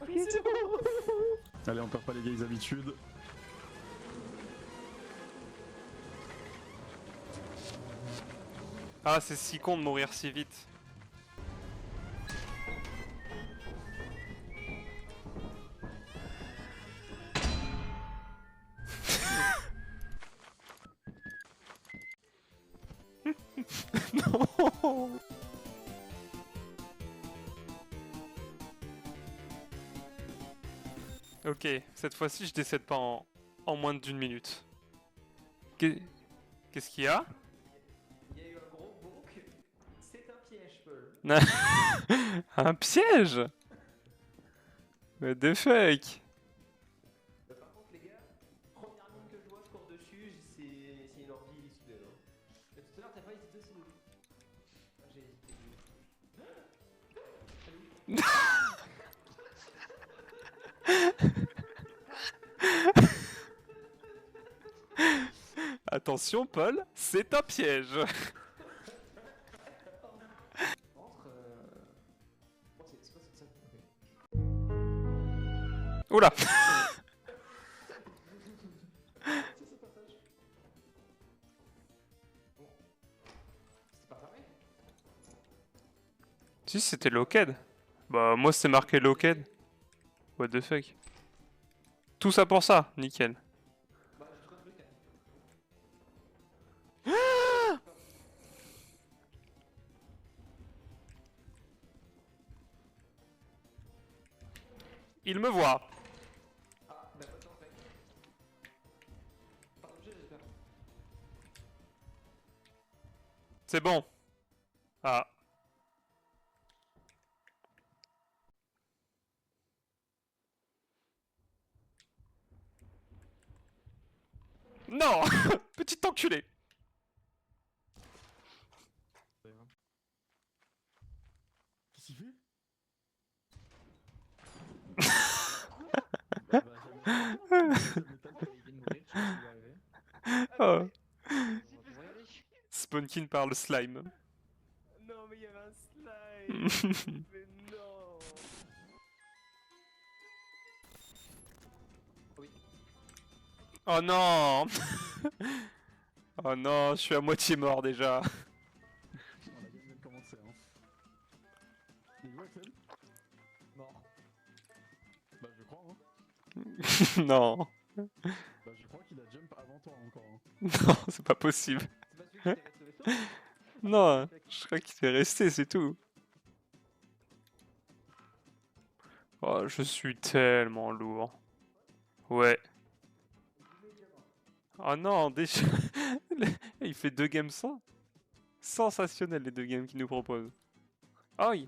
Ok, c'est bon. Allez, on perd pas les vieilles habitudes. Ah, c'est si con de mourir si vite. Non. Ok, cette fois-ci je décède pas en moins d'une minute. Qu'est-ce qu'il y a? Il y a eu un gros bonk. C'est un piège, Paul. Un piège? What the fuck? Par contre, les gars, première mine que je vois, je cours dessus, c'est une orgie soudaine. Et tout à l'heure, t'as pas hésité aussi. Ah, j'ai hésité. Attention Paul, c'est un piège. Entre. Oh, c'est quoi ça? Oula. C'est ce passage. Bon. C'est pas fermé? Si c'était locked. Bah moi c'est marqué locked. What the fuck? Tout ça pour ça, nickel. Bah, j'ai tout compris. Il me voit. Ah, bah, pas de temps, mec. Pas d'objet, j'espère. C'est bon. Ah. Non. Petit enculé. Qu'est-ce qu'il fait? Bah, Oh. Spunkin par le slime. Non, mais il y avait un slime. Mais non. Oui. Oh non. Oh non, je suis à moitié mort déjà. On a bien commencé, hein. Il joue Axel? Mort. Bah, je crois, hein. Non. Bah, je crois qu'il a jump avant toi encore, hein. Non, c'est pas possible. C'est pas celui qui t'est resté au vaisseau? Non, je crois qu'il est resté, c'est tout. Oh, je suis tellement lourd. Ouais. Oh non, déjà. Il fait 2 games sans. Sensationnel les 2 games qu'il nous propose. Ah oui.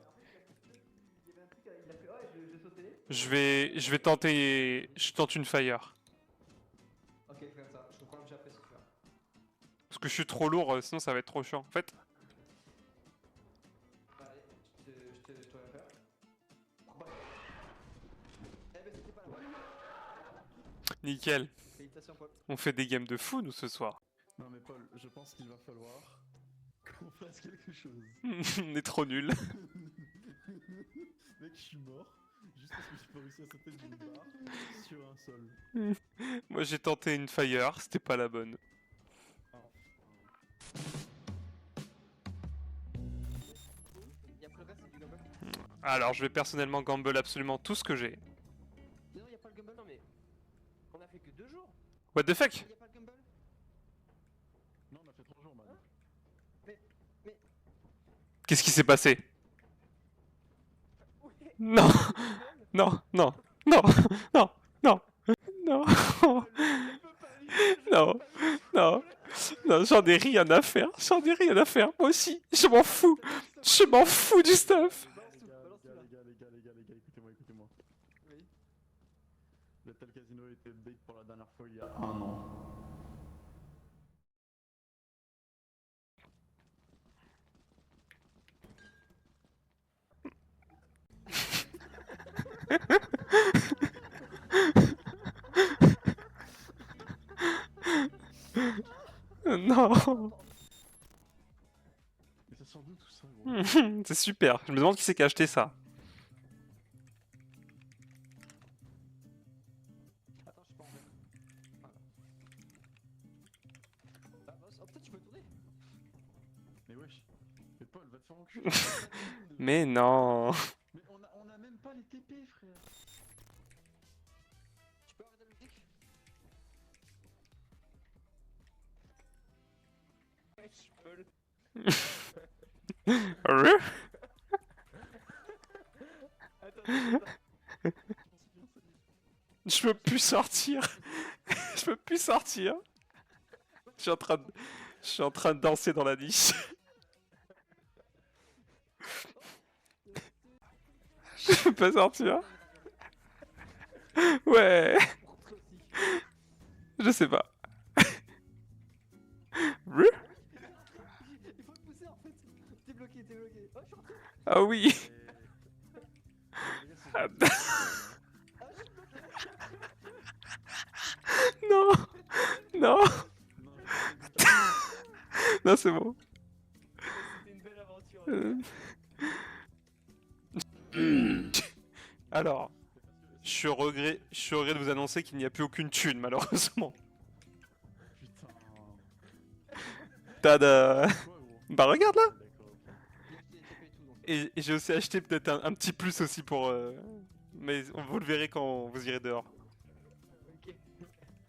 Il y avait un truc, il a fait ouais, je vais sauter. Je vais tenter. Je tente une fire. Ok, fais comme ça, je comprends que j'ai apprécié faire. Parce que je suis trop lourd, sinon ça va être trop chiant. En fait, Bah, allez, je te reviens faire. Bah. Eh ben, c'était pas la bonne. nickel. Félicitations, Paul. On fait des games de fou nous ce soir. Non, mais Paul, je pense qu'il va falloir qu'on fasse quelque chose. On est trop nuls. Mec, je suis mort. Juste parce que j'ai pas réussi à sauter d'une barre sur un sol. Moi j'ai tenté une fire, c'était pas la bonne. Y'a plus le reste, c'est du gamble. Alors je vais personnellement gamble absolument tout ce que j'ai. Non, y'a pas le gamble, non, mais. On a fait que 2 jours. What the fuck? Y'a pas le gamble. Non, on a fait 3 jours, man. Qu'est-ce qui s'est passé? Ouais. Non. Non, non, non, non, non, non, non, non, non, j'en ai rien à faire, j'en ai rien à faire, moi aussi, je m'en fous du stuff. Écoutez-moi. Oui. Le tel casino était bait pour la dernière fois il y a 1 an. Non. Mais ça sort d'où tout ça, gros? C'est super, je me demande qui c'est qui a acheté ça. wesh. Mais Paul, va te faire enculer. Mais non. Mais on a même pas les TP, frère. Tu peux arrêter la musique? Wesh, Paul. Re Attends. Je peux plus sortir. Je peux plus sortir. Je suis en train de danser dans la niche. Je peux pas sortir. Ouais. Je sais pas. Re Il faut te pousser en fait. T'es bloqué. Oh, je suis rentré. Ah oui. Ah, Non. Non. non, Non, c'est bon. C'était une belle aventure. Alors, je suis au regret de vous annoncer qu'il n'y a plus aucune thune, malheureusement. putain. Tada. Quoi, gros? Bah regarde là. D'accord, ok. Il y a des TP et tout donc. Et j'ai aussi acheté peut-être un petit plus aussi pour... Mais vous le verrez quand vous irez dehors. Ok.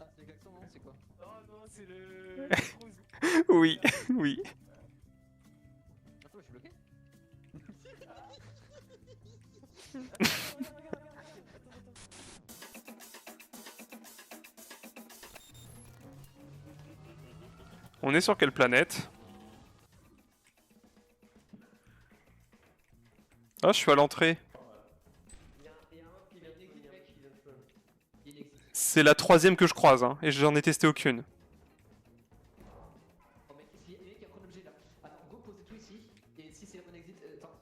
Ah, c'est le klaxon, non? C'est quoi? Oh non, c'est le cruise. Oui, oui. Attends, je suis bloqué? On est sur quelle planète? Ah, je suis à l'entrée. Il y a un qui vient de mec qui vient de spawn. Il existe. C'est la 3ème que je croise, hein, et j'en ai testé aucune. Oh mec, il y a un mec qui a pris l'objet là. Alors go posez tout ici. Et si c'est la bonne exit, attends.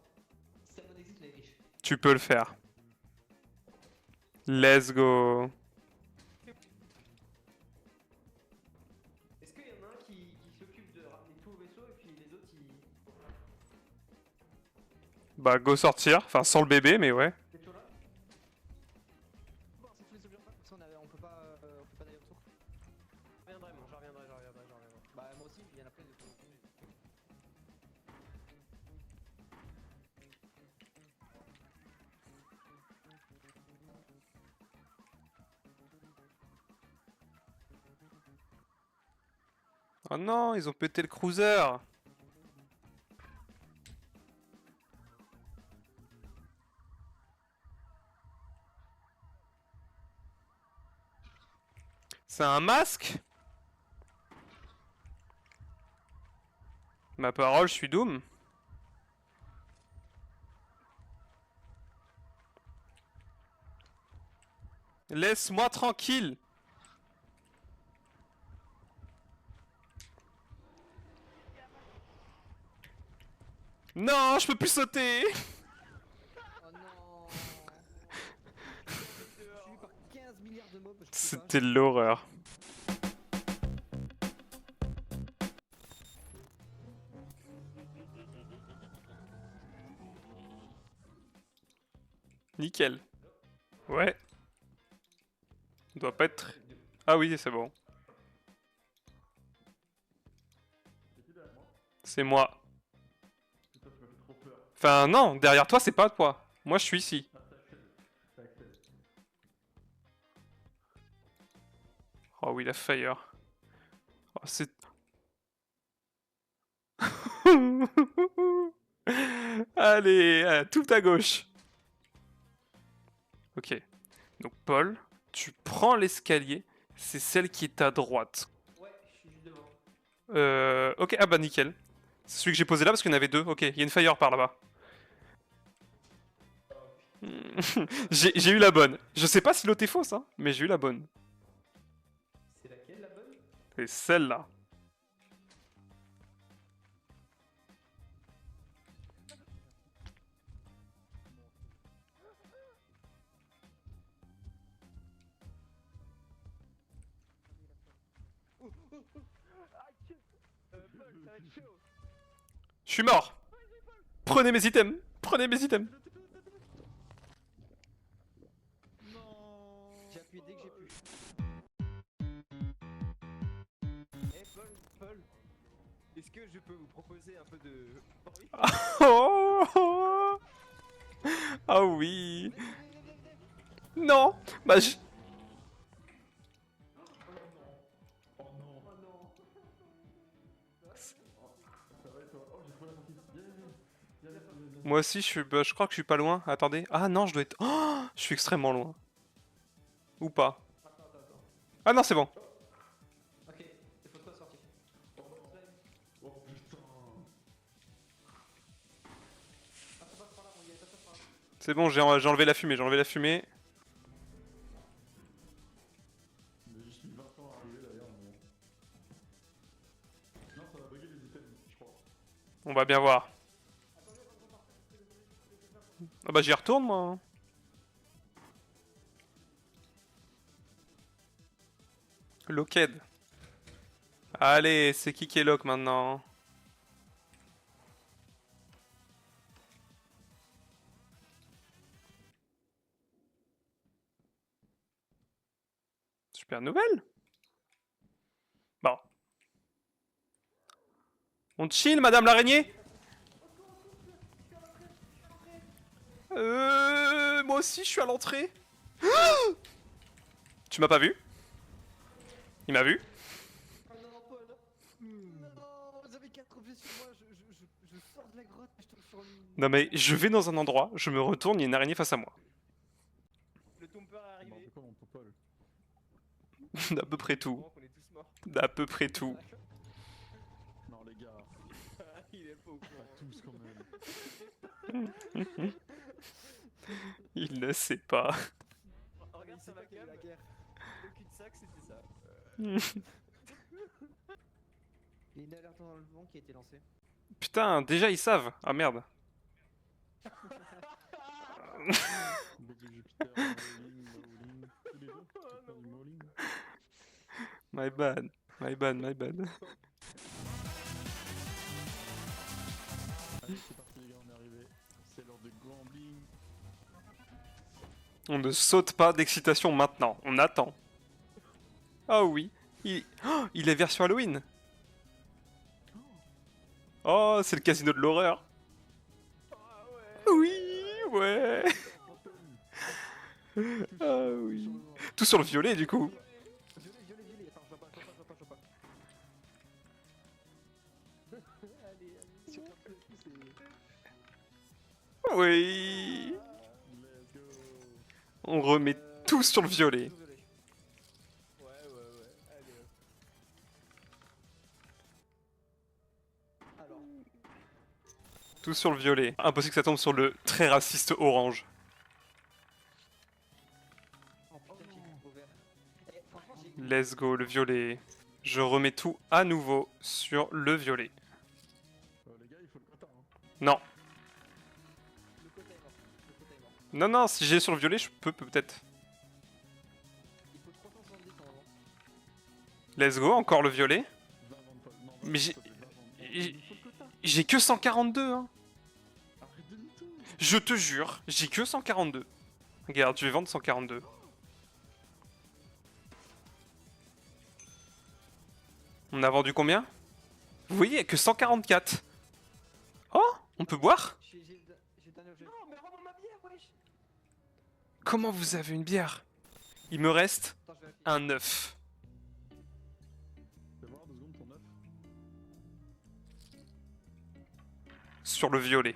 Si c'est la bonne exit, on est riche. Tu peux le faire. Let's go. Est-ce qu'il y en a un qui s'occupe de ramener tout au vaisseau et puis les autres ils. Bah, go sortir. Enfin, sans le bébé, mais ouais. T'es toujours là? Bon, c'est tous les objets en bas, parce on peut pas d'aller autour. Je reviendrai moi, je reviendrai. Bah moi aussi, il y en a plein de trucs. Oh non, ils ont pété le cruiser. C'est un masque? Ma parole, je suis Doom. Laisse-moi tranquille. Non, je peux plus sauter. Oh non. Je suis par 15 milliards de mobs, je peux pas. C'était l'horreur. Nickel. Ouais. Il doit pas être... Ah oui, c'est bon. C'est moi. Putain, tu m'as fait trop peur. Enfin, non, derrière toi, c'est pas toi. Moi, je suis ici. Ah, ça accède. Oh oui, la fire. Oh, c'est... Allez, tout à gauche. Ok. Donc, Paul, tu prends l'escalier. C'est celle qui est à droite. Ouais, je suis juste devant. Ok, ah bah nickel. C'est celui que j'ai posé là parce qu'il y en avait deux. Ok, il y a une fire par là-bas. J'ai eu la bonne. Je sais pas si l'autre est fausse, hein, mais j'ai eu la bonne. C'est laquelle la bonne? C'est celle-là. Paul, ça va être chaud. Je suis mort. Prenez mes items. Prenez mes items. Non. J'ai appuyé dès que j'ai pu. Eh Paul, Est-ce que je peux vous proposer un peu de... Oh, oh. Ah oui. Non. Bah je... Oh non. Oh non. Ça va et toi? Oh, j'ai trouvé la sortie. Viens. Moi aussi, je crois que je suis pas loin. Attendez. Ah non, je dois être... Oh, je suis extrêmement loin. Ou pas. Attends. Ah non, c'est bon. Ok, il faut toi sortir. Oh putain. Ah, ça passe par là, mon gars, ça passe par là. C'est bon, j'ai enlevé la fumée, j'ai enlevé la fumée. Mais je suis 20 ans arrivé d'ailleurs. Mais... Non, ça va bugger les items, je crois. On va bien voir. Ah bah j'y retourne moi. Hein. Locked. Allez, c'est qui est lock maintenant? Super nouvelle. Bon. On chill, madame l'araignée? Moi aussi je suis à l'entrée. Tu m'as pas vu? Il m'a vu? Oh non, Paul. Non, vous avez 4 objets sur moi, je sors de la grotte et je tombe sur une... Non mais je vais dans un endroit, je me retourne, il y a une araignée face à moi. Le tomber est Bon, arrivé. c'est quoi mon popol? D'à peu près tout. On est tous morts. D'à peu près tout. Non, les gars, Il est pas au pas courant. tous quand même. Il ne sait pas. Regarde sur la cam, le cul-de-sac c'était ça. Il y a une alerte enlèvement qui a été lancée. Putain, déjà ils savent. Ah merde. Bug de Jupiter, Mauling, tous les deux. C'est pas du Mauling. My bad. My bad, my bad. Allez, c'est parti les gars, on est arrivé. C'est l'heure de gambling. On ne saute pas d'excitation maintenant. On attend. Ah oui. Il est version Halloween. Oh, c'est le casino de l'horreur. Oui, ouais. Ah oui. Tout sur le violet du coup. Violet. Attends, je vois pas. Allez. Sur le c'est... Oui. Let's go. On remet tout sur le violet. Ouais. Allez hop. Alors. Tout sur le violet. Impossible que ça tombe sur le très raciste orange. Oh putain, j'ai le beau vert. Eh, franchement, j'ai... Let's go, le violet. Je remets tout à nouveau sur le violet. Les gars, il faut le quota. Hein. Non. Le quota est mort. Non, si j'ai sur le violet, je peux peut-être. Il faut 370 en avant. Let's go, encore le violet. 20 ventes pas. Non, Mais s'il te plaît, 20 ventes. Il faut le quota. J'ai que 142, hein. Arrête de mytho. Je te jure, j'ai que 142. Regarde, je vais vendre 142. On a vendu combien? Vous voyez, que 144. Oh, on peut boire? J'ai un objet. Non, mais rends-moi ma bière, wesh. Comment vous avez une bière? Il me reste Attends, je vérifie. un œuf. Fais voir 2 secondes ton œuf. Sur le violet.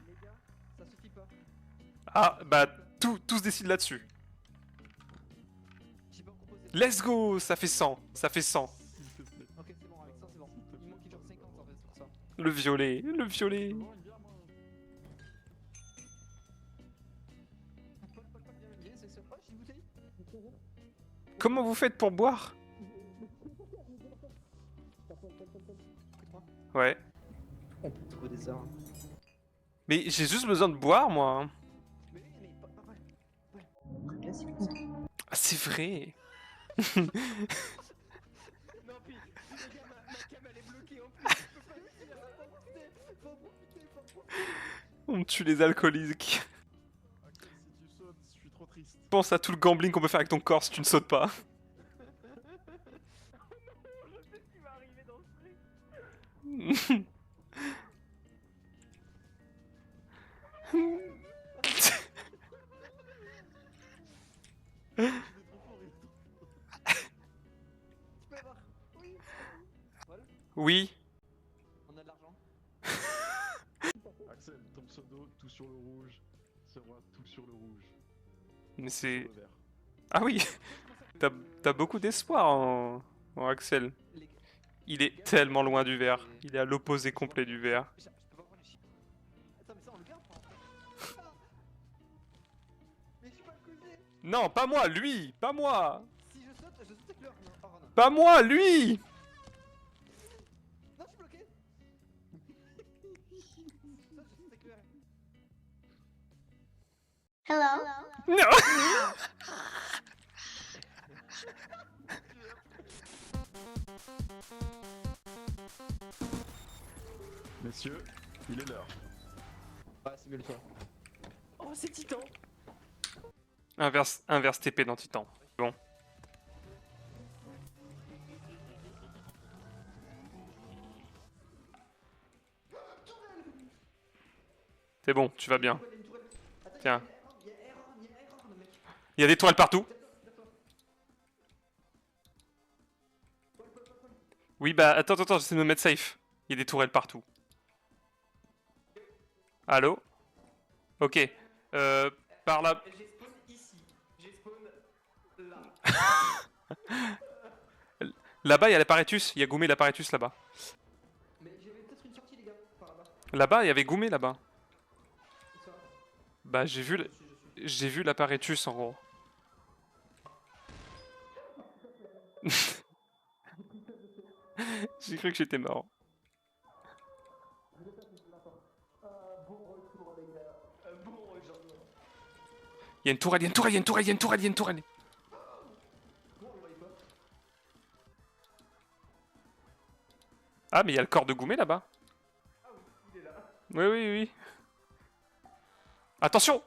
Les gars, ça suffit pas. Ah, bah, tout se décide là-dessus. J'ai pas proposé. Let's go, ça fait 100, ça fait 100. S'il te plaît. Ok, c'est bon, avec ça, c'est bon. Il manque genre 50 en fait, c'est pour ça. Le violet, le violet. Je veux voir une bière, moi. Paul, viens, c'est sur. Oh, j'ai une bouteille. Comment vous faites pour boire? Ouais. On peut trouver des armes. Mais j'ai juste besoin de boire, moi. Mais oui, mais pas mal. Ouais. Classique comme ça. Ah, c'est vrai. Non, puis, les gars, ma cam elle est bloquée en plus. Je peux pas le dire. Faut en profiter. On tue les alcooliques. Ok, si tu sautes, je suis trop triste. Pense à tout le gambling qu'on peut faire avec ton corps si tu ne sautes pas. Je sais ce qui va arriver dans ce truc. Tu peux avoir. Oui. Voilà, Oui. on a de l'argent. Axel, ton pseudo, tout sur le rouge. C'est moi, tout sur le rouge. Mais Tout sur c'est... le vert. Ah oui. T'as beaucoup d'espoir en Axel. Les- Il est tellement loin du vert. Il est à l'opposé complet du vert. Je peux pas prendre les chiffres. Attends, mais ça on le garde pas en fait. Ah. Mais je suis pas le causé. Non, pas moi, lui. Pas moi. Si je saute avec l'heure. Non, oh non. Pas moi, lui. Non, je suis bloqué. Je saute avec l'heure. Hello. Non. Messieurs, il est l'heure. Ah, c'est mieux le toi. Oh, c'est Titan. Inverse TP dans Titan. Bon. C'est bon, tu vas bien. Tiens. Il y a erreur, le mec. Il y a des toiles partout. Oui, bah attends, j'essaie de me mettre safe. Il y a des tourelles partout. Allô? Ok. Par là. J'ai spawn ici. J'ai spawn là. Là-bas, il y a l'apparatus. Il y a Goumé l'apparatus là-bas. Mais j'avais peut-être une sortie, les gars, par là-bas. Là-bas, il y avait Goumé là-bas. Où ça? Bah, j'ai vu j'ai vu l'apparatus en gros. J'ai cru que j'étais mort. Bon retour. Il y a une tourelle, il y a une tourelle, il y a une tourelle, il y a une tourelle, il y a une tourelle. Comment on le voyait pas? Ah, mais il y a le corps de Goumé là-bas. Ah oui, il est là. Oui. Attention!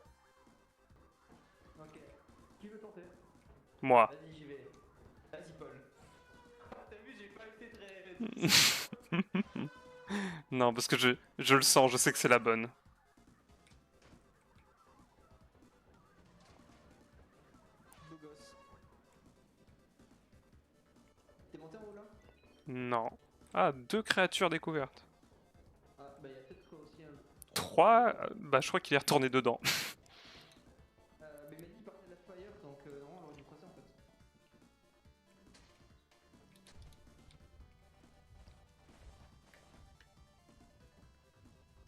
Ok. Qui veut tenter? Moi. Vas-y, j'y vais. Vas-y, Paul. Ah, t'as vu, j'ai pas été très. Non, parce que je le sens, je sais que c'est la bonne. Beau gosse. T'es monté en haut là? Non. Ah, 2 créatures découvertes. Ah, bah y'a peut-être aussi un. 3, bah je crois qu'il est retourné dedans. Mais Mehdi partait de la fire, donc normalement on aurait dû croiser en fait.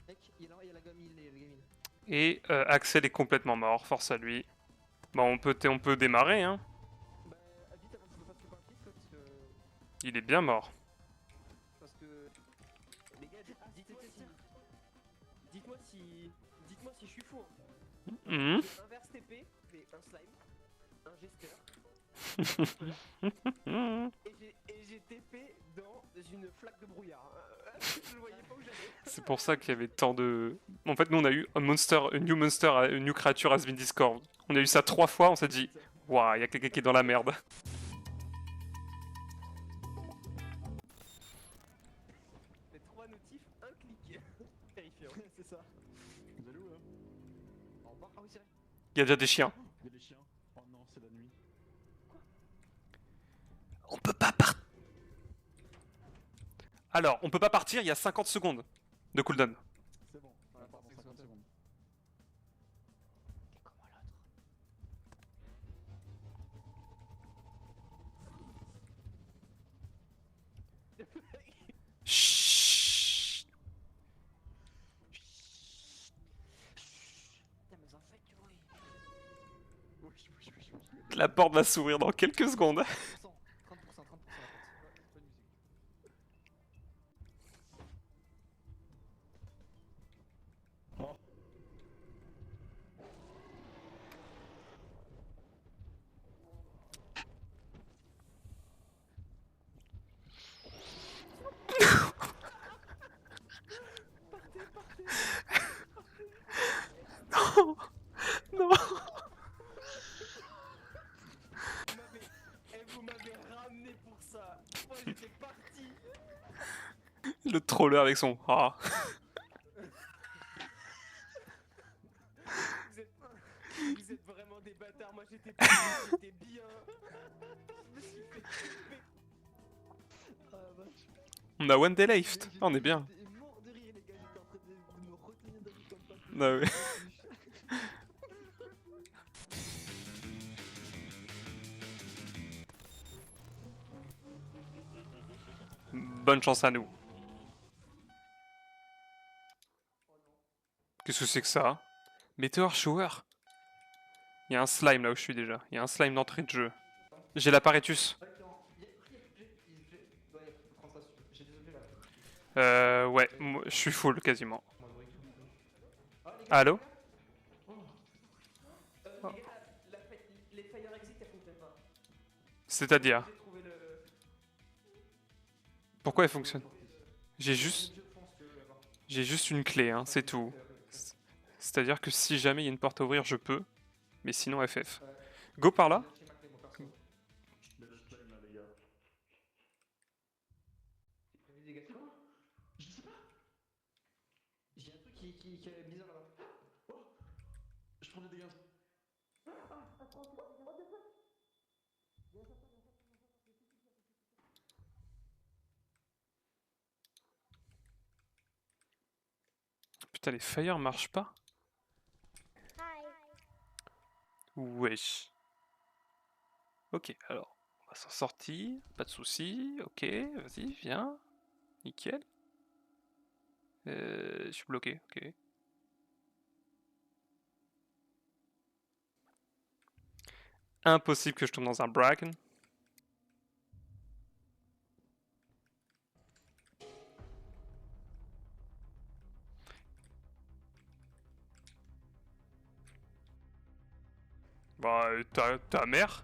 Mec, il y a la gamine, le gamine. Et Axel est complètement mort, force à lui. Bon, on peut démarrer, hein. Bah, vite avant que je me fasse le par clic, quoi, parce que. Il est bien mort. Parce que. Les gars, dites-moi si. Dites-moi si je suis fou. Hein. Mhm. Inverse TP, mais un slime, un gesteur. Et j'ai TP dans une flaque de brouillard. Je le voyais pas où j'allais. C'est pour ça qu'il y avait tant de... En fait, nous on a eu un new creature has been discovered. On a eu ça 3 fois, on s'est dit, waouh, il y a quelqu'un qui est dans la merde. Les 3 notifs, un clic. Terrifiant. C'est ça. Vous allez où là? Au revoir. Ah oui, c'est vrai. Il y a déjà des chiens. Il y a des chiens. Oh non, c'est la nuit. On peut pas partir. Alors, on peut pas partir, il y a 50 secondes de cooldown. C'est bon, on part dans 50 secondes. Chut. Putain, mais en fait, tu vois. Oui. La porte va s'ouvrir dans quelques secondes. 30%, 30% en fait. Pas de musique. Non. Vous m'avez contrôleur avec son... Ah. Vous êtes vraiment des bâtards, moi j'étais bien. Je me suis fait tuer. Ah vache. On a one day left. Ah, on est bien. J'étais mort de rire les gars, j'étais en train de me retenir de rire comme pas. Ah ouais. Bonne chance à nous. Qu'est-ce que c'est que ça? Meteor Shower? Il y a un slime là où je suis déjà. Il y a un slime d'entrée de jeu. J'ai l'apparatus. J'ai des objets là. Ouais, je suis full quasiment. Allô? Les gars, les fire exit elles fonctionnent pas. C'est-à-dire? J'ai trouvé le. Pourquoi elle fonctionne? J'ai juste une clé, hein, c'est tout. C'est-à-dire que si jamais il y a une porte à ouvrir, je peux. Mais sinon FF. Go par là? Mais le flemme là, les gars. Des gars, comment? Je sais pas. J'ai un truc qui est bizarre là-bas. Oh, je prends des dégâts. Putain, les fire marchent pas? Wesh. Ok, alors, on va s'en sortir, pas de soucis, ok, vas-y, viens, nickel. Je suis bloqué, ok. Impossible que je tombe dans un bracken. Bah, ta mère?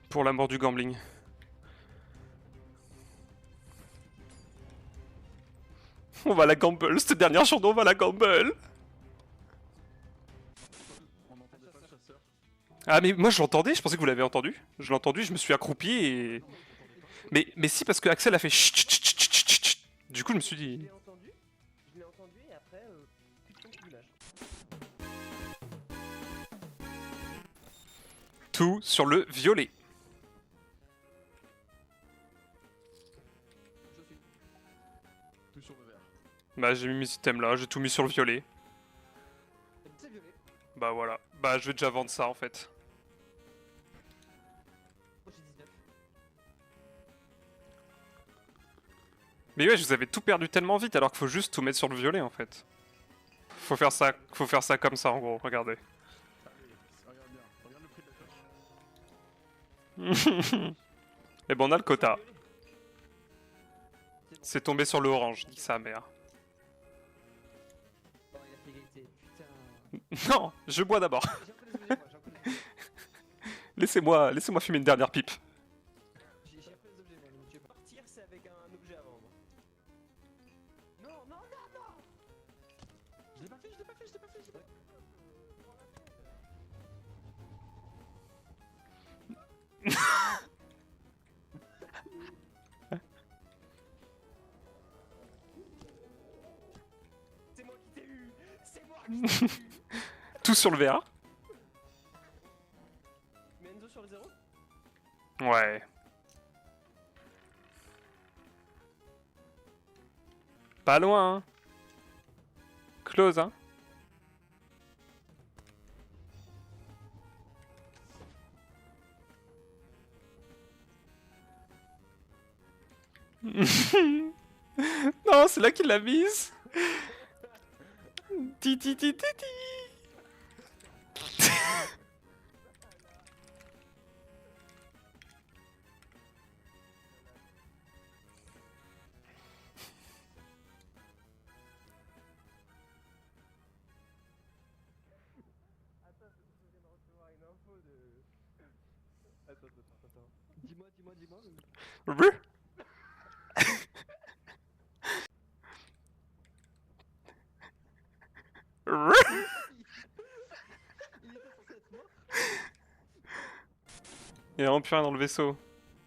Pour la mort du gambling. On va la gamble, cette dernière journée on va la gamble. On n'entendait pas le chasseur. Ah mais moi je l'entendais, je pensais que vous l'avez entendu. Je l'ai entendu, je me suis accroupi et... Mais si, parce que Axel a fait chut, chut, chut, chut, chut, chut. Du coup je me suis dit... Je l'ai entendu et après, plus de son, plus d'image. Tout sur le violet. Je suis. Tout sur le vert. Bah j'ai mis mes items là, j'ai tout mis sur le violet. C'est violet. Bah voilà. Bah je vais déjà vendre ça en fait. Oh, j'ai 19. Mais ouais, je vous avais tout perdu tellement vite alors qu'il faut juste tout mettre sur le violet en fait. Faut faire ça comme ça en gros, regardez. Allez, regarde bien. Regarde le prix de la cloche. Et bon on a le quota. C'est bon. C'est tombé sur le orange, dit sa mère. Oh, il a fait égalité. Putain. Non, je bois d'abord. J'ai encore des objets, moi, j'ai encore des objets. Laissez-moi fumer une dernière pipe. J'ai encore des objets, moi, donc je vais partir, c'est avec un objet à vendre. Non, non, non, non. Je l'ai pas fait, je l'ai pas fait, je l'ai pas fait, je l'ai pas fait. C'est moi qui t'ai eu. C'est moi qui t'ai eu. Tout sur le vert. Mais Enzo sur le 0. Ouais. Pas loin, hein. Close, hein. Non, c'est là qu'il l'a mise. Ti ti ti ti ti. Attends, je viens de recevoir une info de. Attends. Dis-moi. Brr. Brr. Il était censé être mort. Il y a vraiment plus rien dans le vaisseau.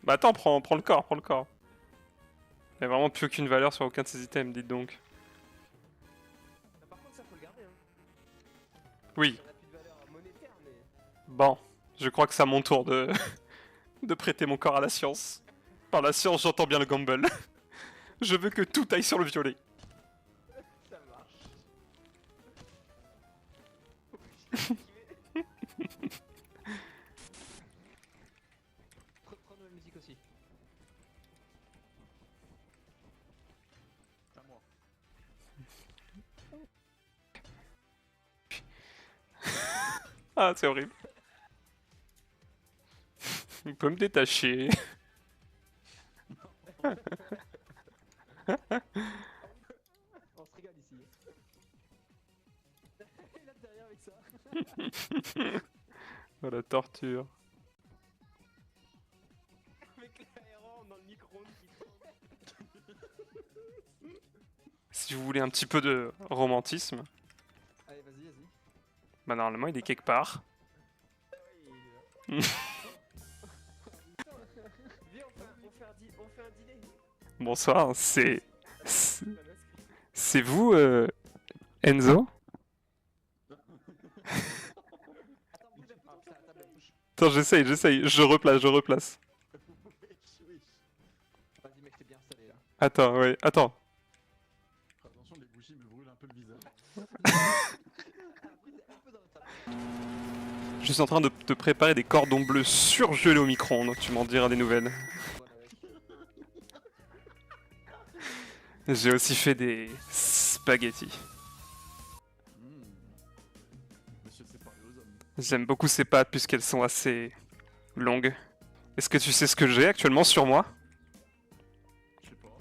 Bah attends, prends le corps, Il y a vraiment plus aucune valeur sur aucun de ces items, dites donc. Ah, par contre, ça faut le garder. Hein. Oui, Ça n'a plus de valeur monétaire, mais. bon, je crois que c'est à mon tour de... de prêter mon corps à la science. Par la science, j'entends bien le gamble. Je veux que tout aille sur le violet. Ça marche. Prends de la musique aussi. C'est à moi. Ah, c'est horrible. Il peut me détacher. On se régale ici. Il a derrière avec ça. Oh, la torture. Avec l'aéron dans le micro-ondes qui tourne. Si vous voulez un petit peu de romantisme, Allez, vas-y. bah normalement il est quelque part. Oui, viens, on fait un dîner. Bonsoir, c'est vous, Enzo? Attends, bouge un peu comme ça, la table bouge. Attends, j'essaye, je replace. Vas-y, mec, t'es bien installé là. Attends, ouais, attends. Attention, les bougies me brûlent un peu le visage. Un peu dans la table. Je suis en train de te préparer des cordons bleus surgelés au micro-ondes, tu m'en diras des nouvelles. Voilà, mec. J'ai aussi fait des spaghettis. Monsieur, c'est pareil aux hommes. J'aime beaucoup ces pâtes puisqu'elles sont assez longues. Est-ce que tu sais ce que j'ai actuellement sur moi? Je sais pas.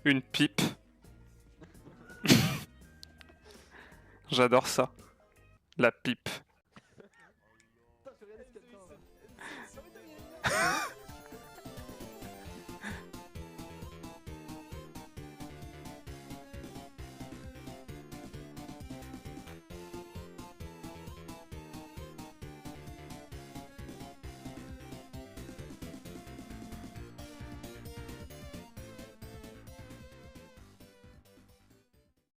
Une pipe. J'adore ça. La pipe. Putain, je regarde ce qu'il y a dedans, là.